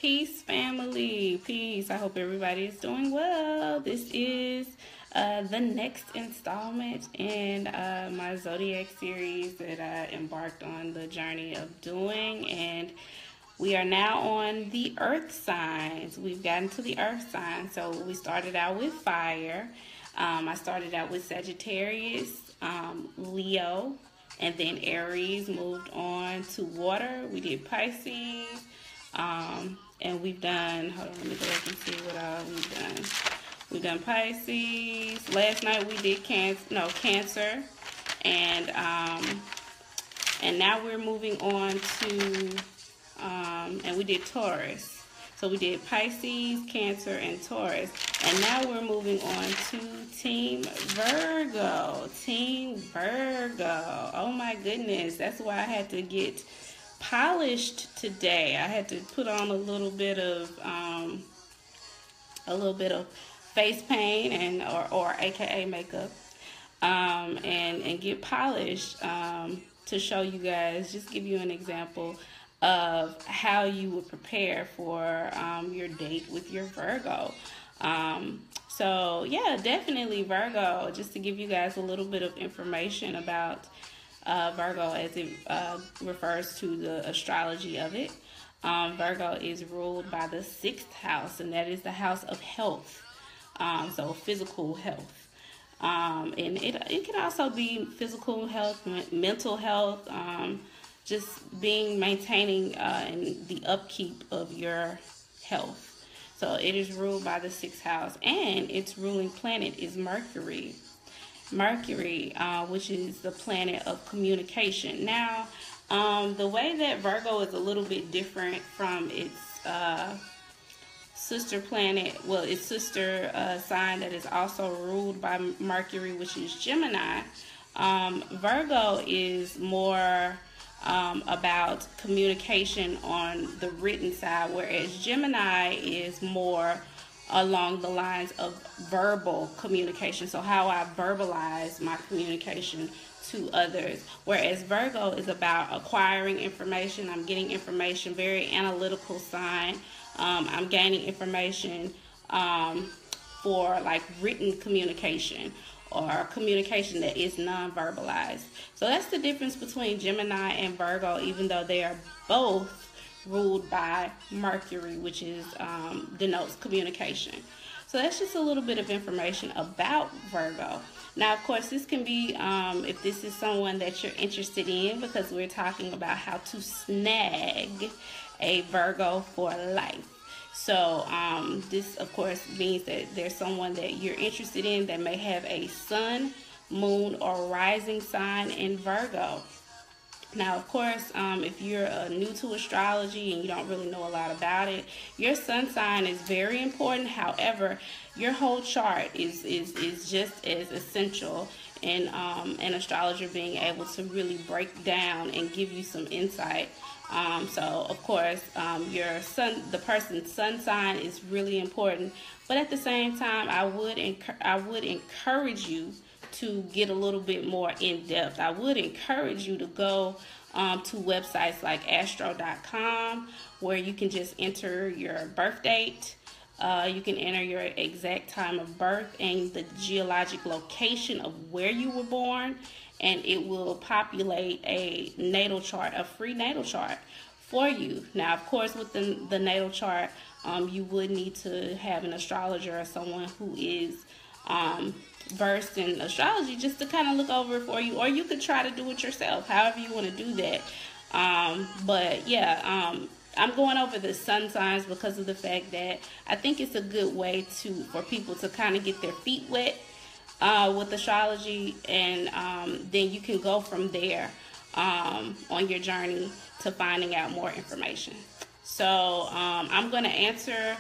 Peace, family. Peace. I hope everybody is doing well. This is the next installment in my Zodiac series that I embarked on the journey of doing. And we are now on the earth signs. We've gotten to the earth signs. So we started out with fire. I started out with Sagittarius, Leo, and then Aries. Moved on to water. We did Pisces. And we've done, hold on, let me go back and see what all we've done. We've done Pisces. Last night we did Cancer. And now we're moving on to, and we did Taurus. So we did Pisces, Cancer, and Taurus. And now we're moving on to Team Virgo. Team Virgo. Oh my goodness. That's why I had to get polished today. I had to put on a little bit of face paint and or AKA makeup, and get polished to show you guys, just give you an example of how you would prepare for your date with your Virgo. So yeah, definitely Virgo, just to give you guys a little bit of information about Virgo as it refers to the astrology of it. Virgo is ruled by the 6th house, and that is the house of health, so physical health. And it can also be physical health, mental health, just maintaining and the upkeep of your health. So it is ruled by the 6th house, and its ruling planet is Mercury. Mercury, which is the planet of communication. Now, the way that Virgo is a little bit different from its sister planet, well, its sister sign that is also ruled by Mercury, which is Gemini. Virgo is more about communication on the written side, whereas Gemini is more along the lines of verbal communication, so how I verbalize my communication to others. Whereas Virgo is about acquiring information. I'm getting information, very analytical sign. I'm gaining information for like written communication or communication that is non-verbalized. So that's the difference between Gemini and Virgo, even though they are both ruled by Mercury, which is denotes communication. So that's just a little bit of information about Virgo. Now, of course, this can be if this is someone that you're interested in, because we're talking about how to snag a Virgo for life. So this, of course, means that there's someone that you're interested in that may have a sun, moon, or rising sign in Virgo. Now, of course, if you're new to astrology and you don't really know a lot about it, your sun sign is very important. However, your whole chart is just as essential in an astrologer being able to really break down and give you some insight. So, of course, the person's sun sign is really important. But at the same time, I would encourage you to get a little bit more in depth. I would encourage you to go to websites like astro.com, where you can just enter your birth date. You can enter your exact time of birth and the geologic location of where you were born, and it will populate a natal chart, a free natal chart for you. Now, of course, with the natal chart, you would need to have an astrologer or someone who is versed in astrology just to kind of look over it for you, or you could try to do it yourself, however you want to do that. But yeah, I'm going over the sun signs because of the fact that I think it's a good way for people to kind of get their feet wet with astrology, and then you can go from there on your journey to finding out more information. So I'm going to answer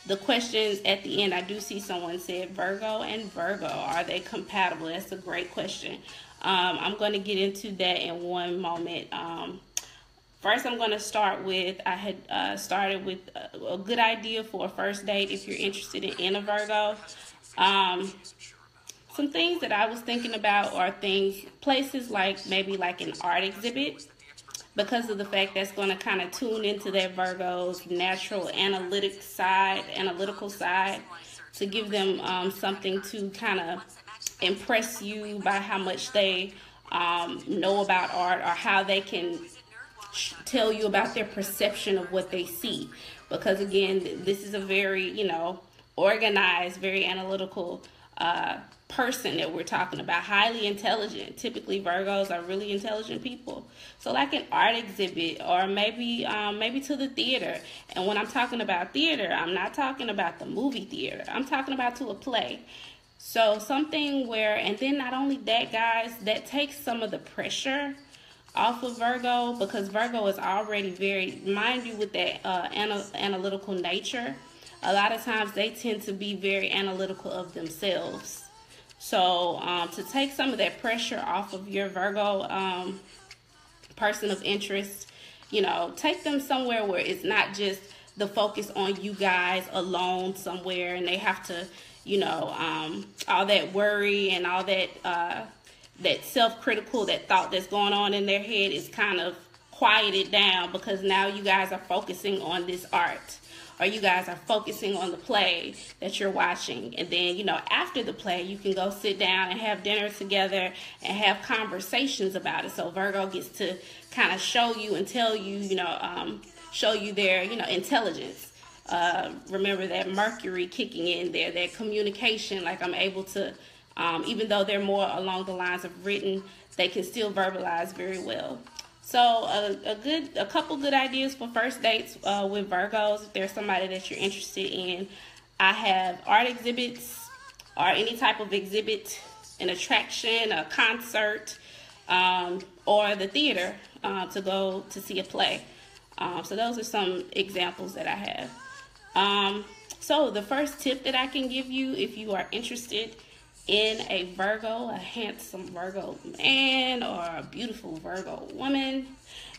the questions at the end. I do see someone said Virgo and Virgo, are they compatible? That's a great question. I'm going to get into that in one moment. First, I'm going to start with, I had started with a good idea for a first date if you're interested in a Virgo. Some things that I was thinking about are places like maybe like an art exhibit. because of the fact that's going to kind of tune into that Virgo's natural analytical side, to give them something to kind of impress you by how much they know about art, or how they can tell you about their perception of what they see. Because again, this is a very, organized, very analytical person that we're talking about, highly intelligent. Typically Virgos are really intelligent people. So like an art exhibit, or maybe to the theater. And when I'm talking about theater, I'm not talking about the movie theater, I'm talking about to a play. So something where, and then not only that, guys, that takes some of the pressure off of Virgo, because Virgo is already very, mind you, with that analytical nature, a lot of times they tend to be very analytical of themselves. So to take some of that pressure off of your Virgo person of interest, take them somewhere where it's not just the focus on you guys alone somewhere, and they have to, all that worry and all that that self-critical, that thought that's going on in their head is kind of quieted down, because now you guys are focusing on this art, or you guys are focusing on the play that you're watching. And then, after the play, you can go sit down and have dinner together and have conversations about it. So Virgo gets to kind of show you and tell you, show you their, intelligence. Remember that Mercury kicking in there, that communication, like I'm able to, even though they're more along the lines of written, they can still verbalize very well. So a couple good ideas for first dates with Virgos, if there's somebody that you're interested in. I have art exhibits, or any type of exhibit, an attraction, a concert, or the theater, to go to see a play. So those are some examples that I have. So the first tip that I can give you, if you are interested in a Virgo, a handsome Virgo man or a beautiful Virgo woman,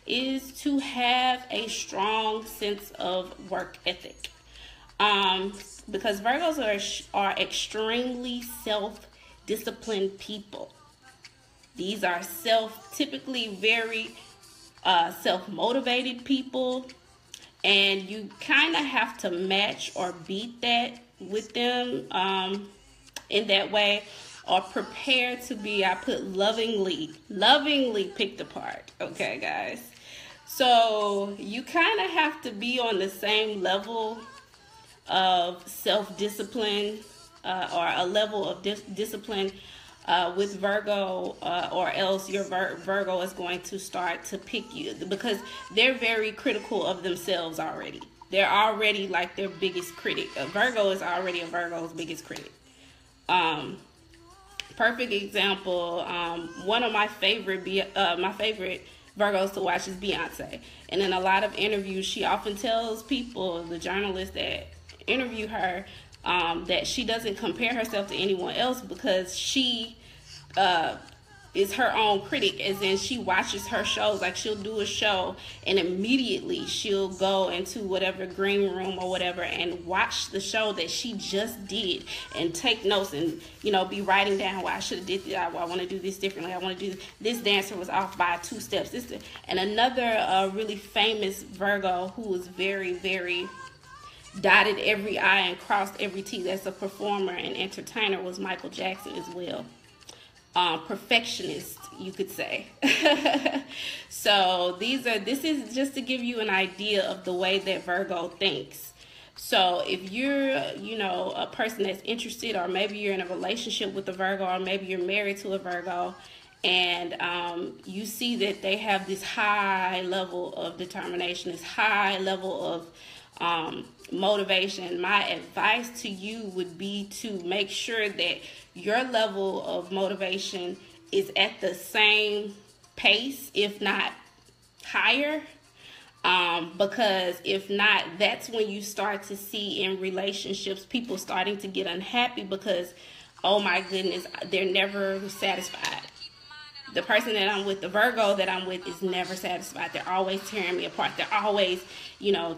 is to have a strong sense of work ethic. Because Virgos are extremely self-disciplined people. These are typically very self-motivated people, and you kind of have to match or beat that with them in that way, or prepare to be, I put lovingly picked apart. Okay, guys? So you kind of have to be on the same level of self-discipline, or a level of discipline with Virgo, or else your Virgo is going to start to pick you, because they're very critical of themselves already. They're already like their biggest critic. Virgo is already a Virgo's biggest critic. Perfect example, one of my favorite Virgos to watch is Beyonce. And in a lot of interviews, she often tells people, the journalists that interview her, that she doesn't compare herself to anyone else, because she is her own critic, as in she watches her shows. Like, she'll do a show and immediately she'll go into whatever green room or whatever and watch the show that she just did and take notes and, be writing down, well, I should have did that. I want to do this differently. I want to do this dancer was off by 2 steps. And another really famous Virgo who was very, very dotted every I and crossed every T, that's a performer and entertainer, was Michael Jackson as well. Perfectionist, you could say. So this is just to give you an idea of the way that Virgo thinks. So if you're, a person that's interested, or maybe you're in a relationship with a Virgo, or maybe you're married to a Virgo, and you see that they have this high level of determination, this high level of motivation, my advice to you would be to make sure that your level of motivation is at the same pace, if not higher, because if not, that's when you start to see in relationships people starting to get unhappy, because, oh my goodness, they're never satisfied. The person that I'm with, the Virgo that I'm with, is never satisfied. They're always tearing me apart. They're always,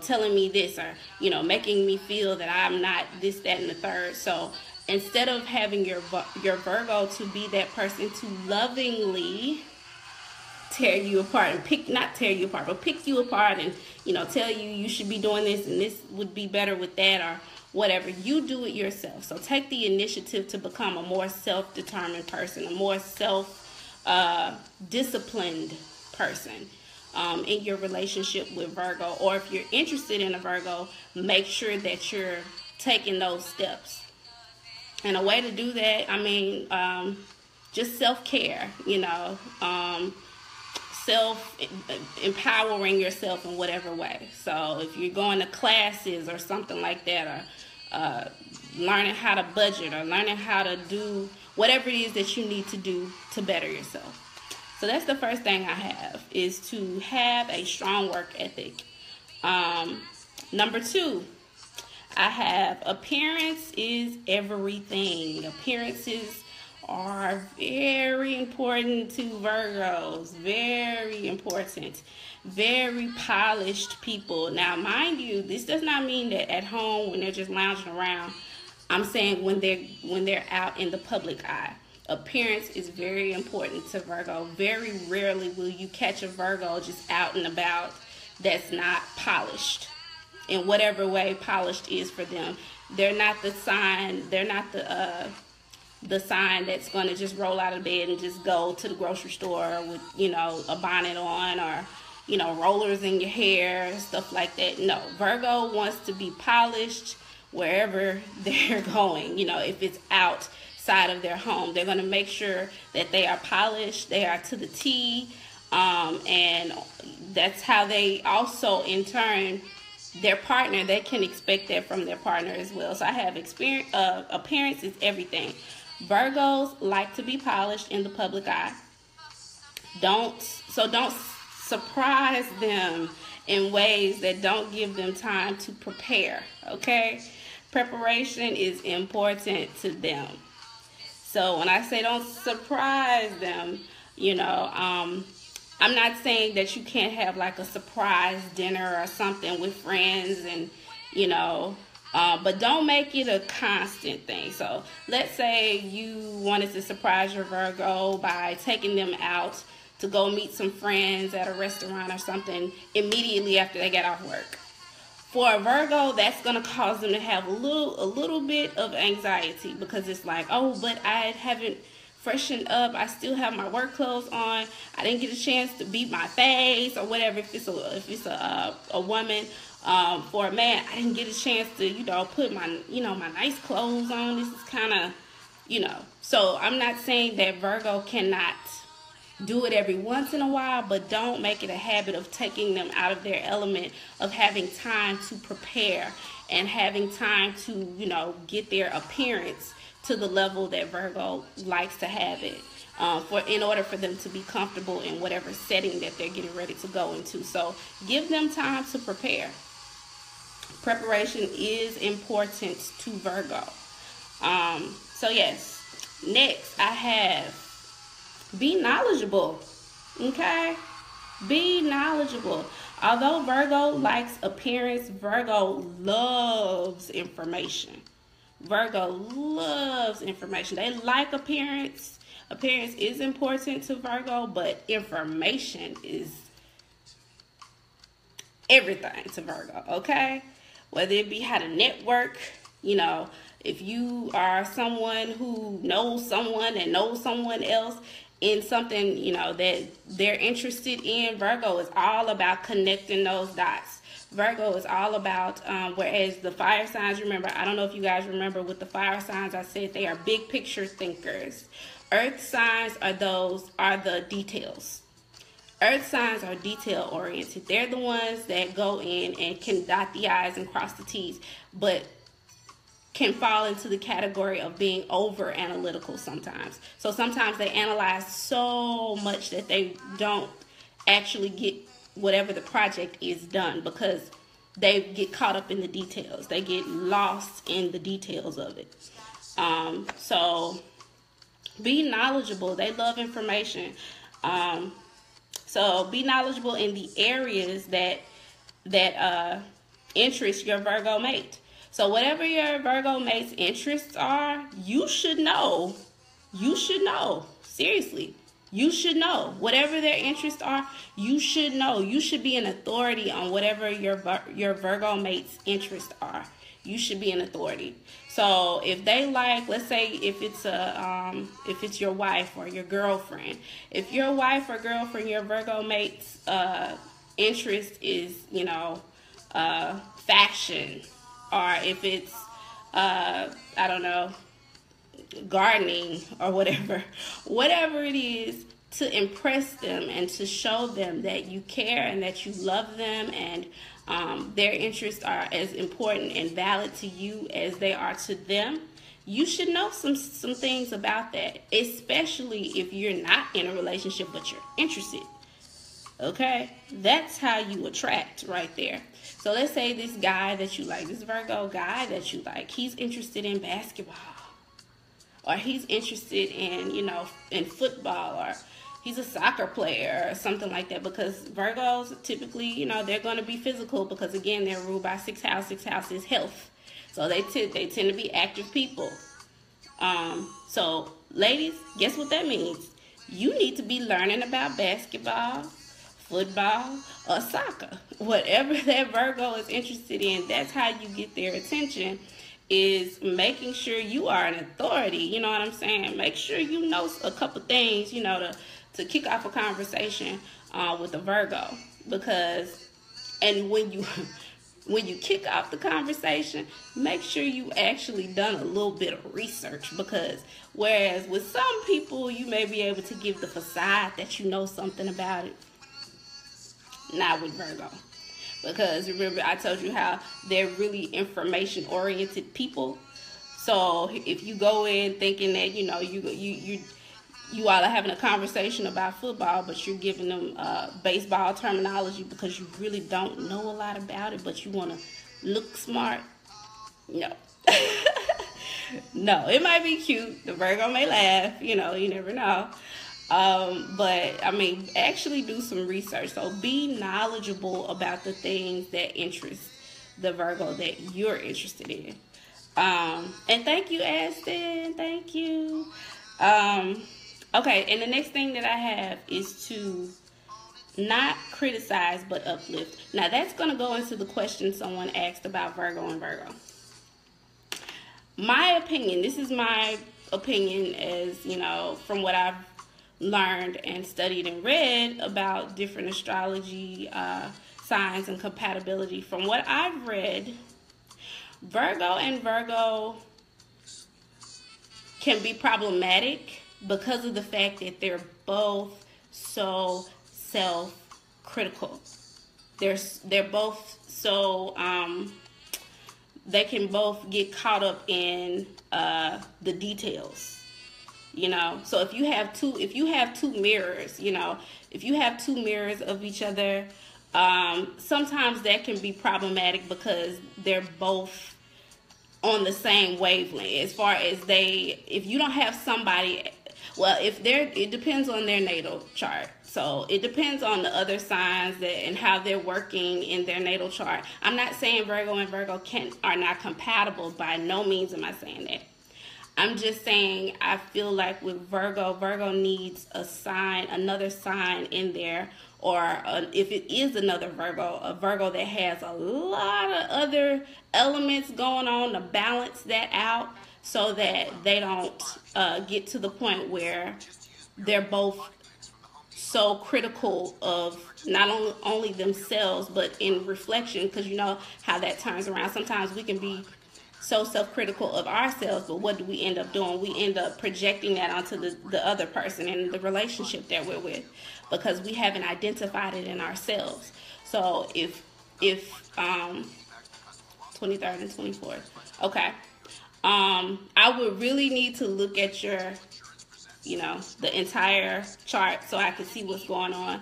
telling me this, or, making me feel that I'm not this, that, and the third. So instead of having your Virgo to be that person to lovingly tear you apart and not tear you apart, but pick you apart and, tell you should be doing this and this would be better with that or whatever. You do it yourself. So take the initiative to become a more self-determined person, a more self-disciplined person in your relationship with Virgo. Or if you're interested in a Virgo, make sure that you're taking those steps. And a way to do that, just self-care, self-empowering yourself in whatever way. So if you're going to classes or something like that, or learning how to budget, or learning how to do whatever it is that you need to do to better yourself. So that's the first thing I have, is to have a strong work ethic. Number 2, I have appearance is everything. Appearances are very important to Virgos. Very important. Very polished people. Now, mind you, this does not mean that at home when they're just lounging around. I'm saying when they're out in the public eye. Appearance is very important to Virgo. Very rarely will you catch a Virgo just out and about that's not polished. In whatever way polished is for them. They're not the sign. They're not the sign that's going to just roll out of bed and just go to the grocery store with, a bonnet on, or, rollers in your hair, stuff like that. No, Virgo wants to be polished wherever they're going. If it's outside of their home, they're going to make sure that they are polished, they are to the T, and that's how they also, in turn, their partner, they can expect that from their partner as well. So I have appearance is everything. Virgos like to be polished in the public eye. Don't surprise them in ways that don't give them time to prepare, okay? Preparation is important to them. So when I say don't surprise them, I'm not saying that you can't have like a surprise dinner or something with friends and, but don't make it a constant thing. So let's say you wanted to surprise your Virgo by taking them out to go meet some friends at a restaurant or something immediately after they get off work. For a Virgo, that's going to cause them to have a little bit of anxiety, because it's like, oh, but I haven't freshened up, I still have my work clothes on, I didn't get a chance to beat my face or whatever. If it's a woman, for a man, I didn't get a chance to put my my nice clothes on. This is kind of so I'm not saying that Virgo cannot do it every once in a while, but don't make it a habit of taking them out of their element, of having time to prepare and having time to get their appearance to the level that Virgo likes to have it, in order for them to be comfortable in whatever setting that they're getting ready to go into. So give them time to prepare. Preparation is important to Virgo. So yes, next I have be knowledgeable. Okay, be knowledgeable. Although Virgo likes appearance, Virgo loves information. Virgo loves information. They like appearance. Appearance is important to Virgo, but information is everything to Virgo, okay? Whether it be how to network, if you are someone who knows someone and knows someone else in something, that they're interested in, Virgo is all about connecting those dots. Virgo is all about, whereas the fire signs, remember, I don't know if you guys remember with the fire signs, I said they are big picture thinkers. Earth signs are the details. Earth signs are detail oriented. They're the ones that go in and can dot the I's and cross the T's, but can fall into the category of being over analytical sometimes. So sometimes they analyze so much that they don't actually get whatever the project is done, because they get caught up in the details. They get lost in the details of it. So be knowledgeable. They love information. So be knowledgeable in the areas that interest your Virgo mate. So whatever your Virgo mate's interests are, you should know. You should know. Seriously. You should know whatever their interests are. You should know. You should be an authority on whatever your Virgo mate's interests are. You should be an authority. So if they like, let's say if it's your wife or your girlfriend, if your wife or girlfriend, your Virgo mate's interest is, fashion, or if it's I don't know, gardening or whatever it is, to impress them and to show them that you care and that you love them, and their interests are as important and valid to you as they are to them. You should know some things about that, especially if you're not in a relationship but you're interested. Okay, that's how you attract right there. So let's say this guy that you like, this Virgo guy that you like, he's interested in basketball, or he's interested in, in football, or he's a soccer player or something like that, because Virgos typically, they're going to be physical, because again, they're ruled by 6th house. 6th house is health. So they tend to be active people. So ladies, guess what that means? You need to be learning about basketball, football, or soccer. Whatever that Virgo is interested in, that's how you get their attention, is making sure you are an authority. You know what I'm saying? Make sure you know a couple things, to kick off a conversation with a Virgo. Because, and when you kick off the conversation, make sure you actually done a little bit of research, because whereas with some people, you may be able to give the facade that you know something about it, not with Virgo. Because remember, I told you how they're really information-oriented people. So if you go in thinking that, you all are having a conversation about football, but you're giving them baseball terminology because you really don't know a lot about it, but you want to look smart, no. No, it might be cute. The Virgo may laugh, you never know. But I mean, actually do some research. So be knowledgeable about the things that interest the Virgo that you're interested in. And thank you, Aston. Thank you. Okay, and the next thing that I have is to not criticize but uplift. Now that's going to go into the question someone asked about Virgo and Virgo. My opinion, this is my opinion, as from what I've learned and studied and read about different astrology signs and compatibility. From what I've read, Virgo and Virgo can be problematic because of the fact that they're both so self-critical. They're both so they can both get caught up in the details. So if you have two mirrors, if you have two mirrors of each other, sometimes that can be problematic because they're both on the same wavelength. As far as if you don't have somebody, well, it depends on their natal chart. So it depends on the other signs and how they're working in their natal chart. I'm not saying Virgo and Virgo are not compatible. By no means am I saying that. I'm just saying I feel like with Virgo needs another sign in there, or if it is another Virgo, a Virgo that has a lot of other elements going on to balance that out, so that they don't get to the point where they're both so critical of not only themselves, but in reflection, because you know how that turns around. Sometimes we can be so self-critical of ourselves, but what do we end up doing? We end up projecting that onto the other person in the relationship that we're with, because we haven't identified it in ourselves. So if 23rd and 24th, okay, I would really need to look at your, the entire chart so I can see what's going on.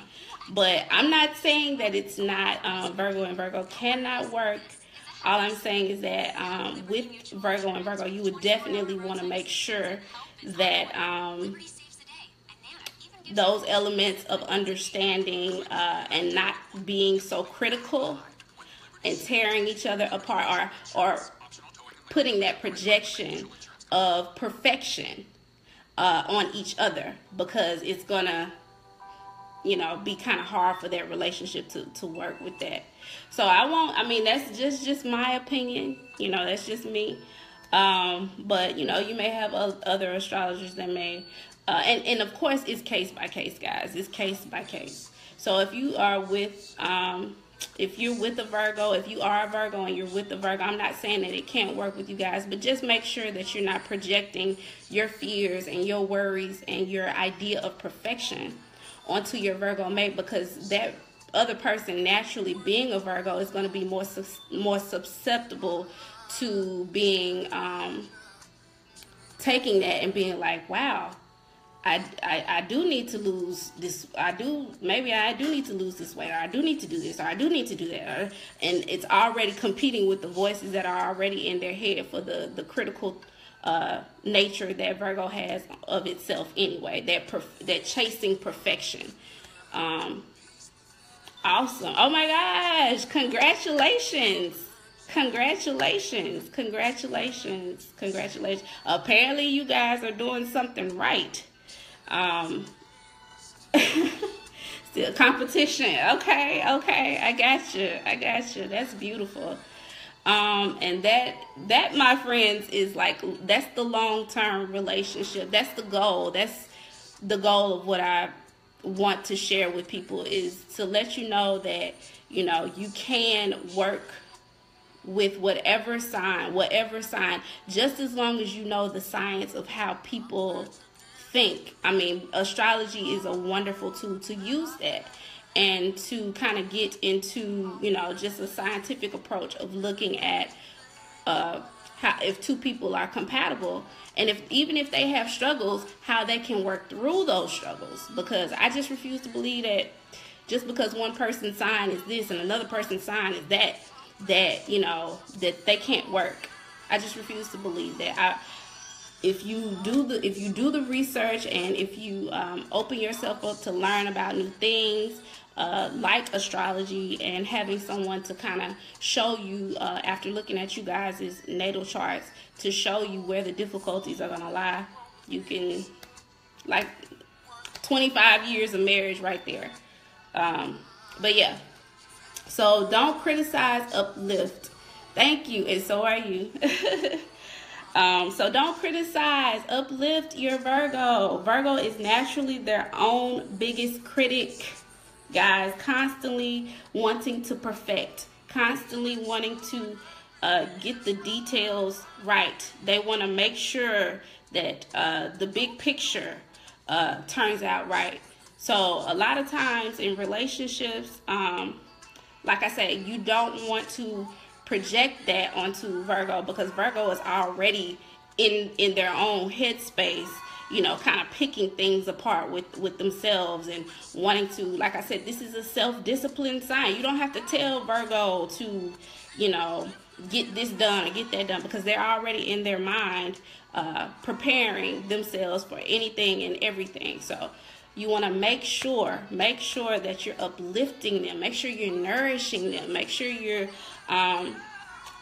But I'm not saying that it's not, Virgo and Virgo cannot work. All I'm saying is that with Virgo and Virgo, you would definitely want to make sure that those elements of understanding and not being so critical and tearing each other apart, or putting that projection of perfection on each other, because it's gonna, you know, be kind of hard for that relationship to work with that. So I mean, that's just my opinion, you know, that's just me. But you know, you may have other astrologers that may, and of course it's case by case, guys. It's case by case. So if you are with, if you're with a Virgo, if you are a Virgo and you're with a Virgo, I'm not saying that it can't work with you guys, but just make sure that you're not projecting your fears and your worries and your idea of perfection onto your Virgo mate, because that other person, naturally being a Virgo, is going to be more susceptible to being taking that and being like, wow, I do need to lose this. Maybe I do need to lose this weight, or I do need to do this, or I do need to do that. And it's already competing with the voices that are already in their head for the critical nature that Virgo has of itself anyway, that chasing perfection. Awesome. Oh my gosh, congratulations. Congratulations. Apparently you guys are doing something right. Still competition. Okay, I got you. That's beautiful. And that, my friends, is like, that's the long-term relationship. That's the goal. That's the goal of what I want to share with people, is to let you know that, you know, you can work with whatever sign, just as long as you know the science of how people think. I mean, astrology is a wonderful tool to use that, and to kind of get into, you know, just a scientific approach of looking at how, if two people are compatible, and even if they have struggles, how they can work through those struggles. Because I just refuse to believe that just because one person's sign is this and another person's sign is that you know, that they can't work. I just refuse to believe that. If you do the research, and if you open yourself up to learn about new things, like astrology, and having someone to kind of show you, after looking at you guys' natal charts, to show you where the difficulties are gonna lie, you can, like, 25 years of marriage right there. But yeah, so don't criticize, uplift. Thank you, and so are you. So don't criticize, uplift your Virgo. Virgo is naturally their own biggest critic, guys, constantly wanting to perfect, constantly wanting to get the details right. They want to make sure that the big picture turns out right. So a lot of times in relationships, like I said, you don't want to project that onto Virgo, because Virgo is already in their own headspace, you know, kind of picking things apart with themselves, and wanting to, like I said, this is a self-disciplined sign. You don't have to tell Virgo to, you know, get this done or get that done, because they're already in their mind preparing themselves for anything and everything. So you want to make sure that you're uplifting them, make sure you're nourishing them, make sure you're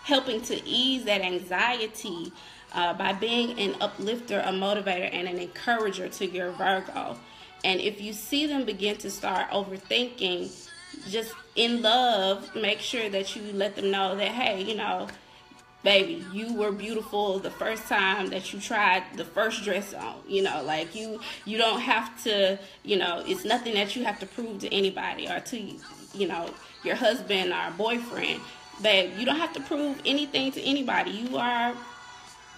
helping to ease that anxiety by being an uplifter, a motivator, and an encourager to your Virgo. And if you see them begin to start overthinking, just in love, make sure that you let them know that, hey, you know, baby, you were beautiful the first time that you tried the first dress on. You know, like, you don't have to, you know, it's nothing that you have to prove to anybody, or to, you know, your husband or boyfriend. Babe, you don't have to prove anything to anybody. You are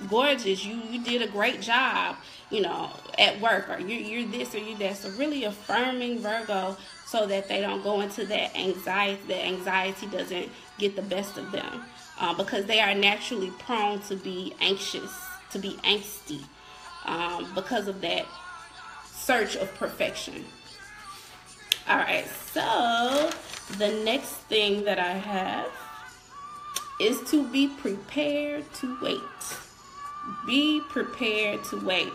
gorgeous. You did a great job, you know, at work, or you're this or you're that. So really affirming Virgo, so that they don't go into that anxiety. That anxiety doesn't get the best of them, because they are naturally prone to be anxious, to be angsty, because of that search of perfection. All right, so the next thing that I have is to be prepared to wait. Be prepared to wait.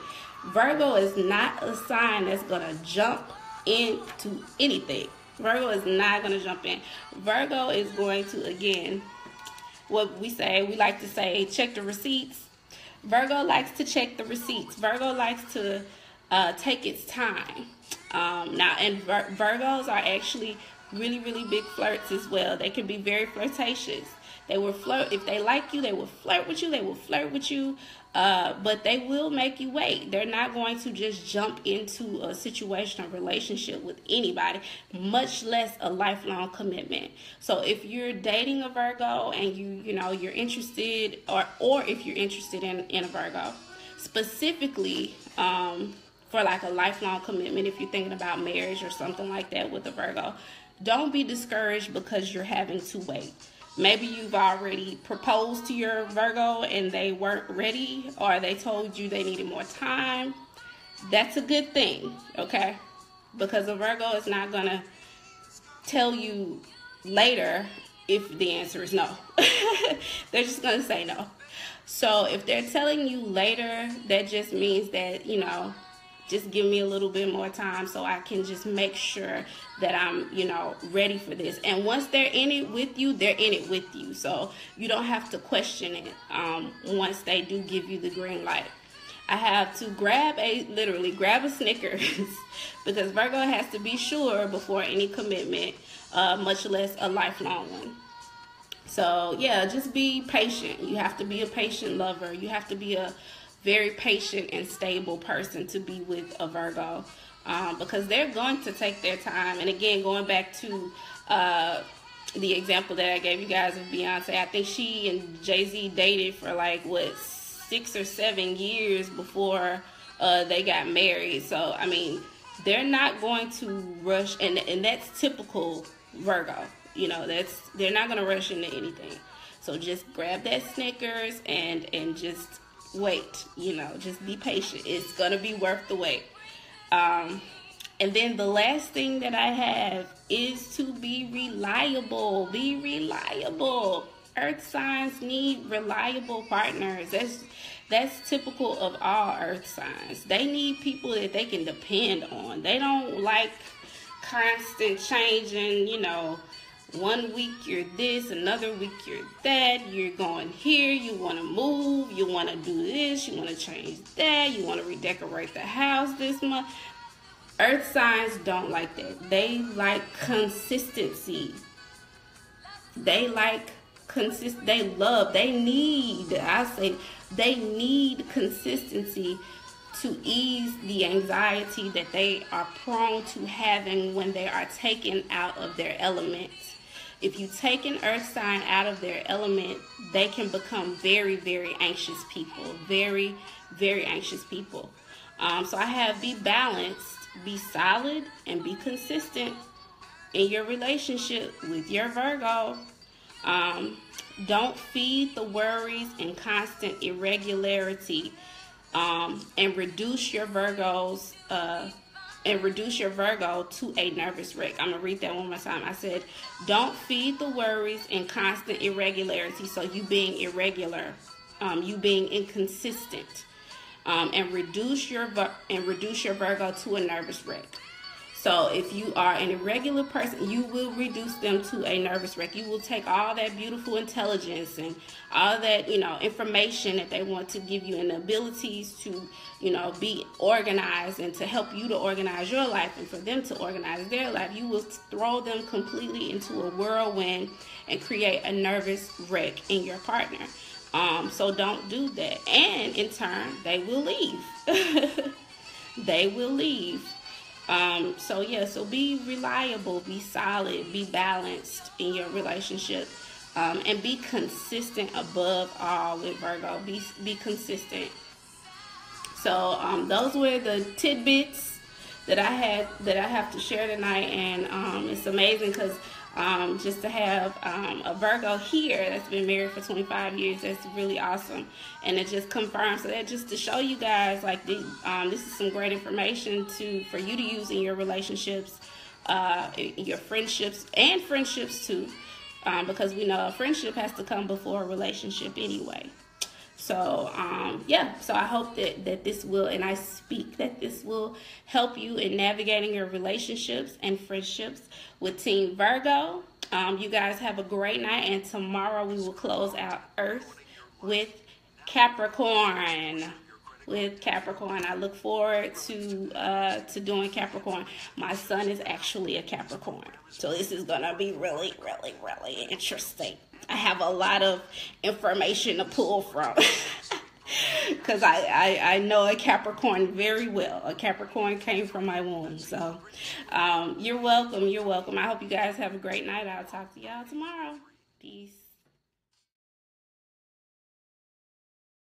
Virgo is not a sign that's going to jump into anything. Virgo is not going to jump in. Virgo is going to, again, what we like to say, check the receipts. Virgo likes to check the receipts. Virgo likes to take its time. Now, and Virgos are actually really, really big flirts as well. They can be very flirtatious. They will flirt. If they like you, they will flirt with you. They will flirt with you. But they will make you wait. They're not going to just jump into a situation or relationship with anybody, much less a lifelong commitment. So if you're dating a Virgo and you're interested, or if you're interested in a Virgo, specifically for like a lifelong commitment, if you're thinking about marriage or something like that with a Virgo, don't be discouraged because you're having to wait. Maybe you've already proposed to your Virgo and they weren't ready, or they told you they needed more time. That's a good thing, okay? Because a Virgo is not going to tell you later if the answer is no. They're just going to say no. So if they're telling you later, that just means that, just give me a little bit more time so I can just make sure that I'm, ready for this. And once they're in it with you, they're in it with you. So you don't have to question it once they do give you the green light. I have to literally grab a Snickers because Virgo has to be sure before any commitment, much less a lifelong one. So yeah, just be patient. You have to be a patient lover. You have to be a very patient and stable person to be with a Virgo, because they're going to take their time. And again, going back to the example that I gave you guys of Beyonce, I think she and Jay-Z dated for 6 or 7 years before they got married. So I mean, they're not going to rush, and that's typical Virgo. They're not going to rush into anything. So just grab that Snickers and just wait, just be patient. It's gonna be worth the wait. And then the last thing that I have is to be reliable. Be reliable. Earth signs need reliable partners. That's typical of all earth signs. They need people that they can depend on. They don't like constant changing, 1 week you're this, another week you're that, you're going here, you want to move, you want to do this, you want to change that, you want to redecorate the house this month. Earth signs don't like that. They like consistency. They need consistency to ease the anxiety that they are prone to having when they are taken out of their element. If you take an earth sign out of their element, they can become very, very anxious people. Very, very anxious people. So I have be balanced, be solid, and be consistent in your relationship with your Virgo. Don't feed the worries and constant irregularity, and reduce your Virgo to a nervous wreck. I'm gonna read that one more time. I said, don't feed the worries and constant irregularity. So you being irregular, you being inconsistent, and reduce your Virgo to a nervous wreck. So if you are an irregular person, you will reduce them to a nervous wreck. You will take all that beautiful intelligence and all that, information that they want to give you, and the abilities to, be organized and to help you to organize your life and for them to organize their life. You will throw them completely into a whirlwind and create a nervous wreck in your partner. So don't do that. And in turn, they will leave. They will leave. So be reliable, be solid, be balanced in your relationship, and be consistent above all with Virgo. Be consistent. So those were the tidbits that I have to share tonight, and it's amazing because just to have a Virgo here that's been married for 25 years, that's really awesome. And it just confirms that, just to show you guys, this is some great information for you to use in your relationships, your friendships, and friendships too, because we know a friendship has to come before a relationship anyway. So so I hope that this will, and I speak that this will help you in navigating your relationships and friendships with Team Virgo. You guys have a great night, and tomorrow we will close out Earth with Capricorn. With Capricorn, I look forward to doing Capricorn. My son is actually a Capricorn, so this is gonna be really, really, really interesting. I have a lot of information to pull from because I know a Capricorn very well. A Capricorn came from my womb, so you're welcome. You're welcome. I hope you guys have a great night. I'll talk to y'all tomorrow. Peace.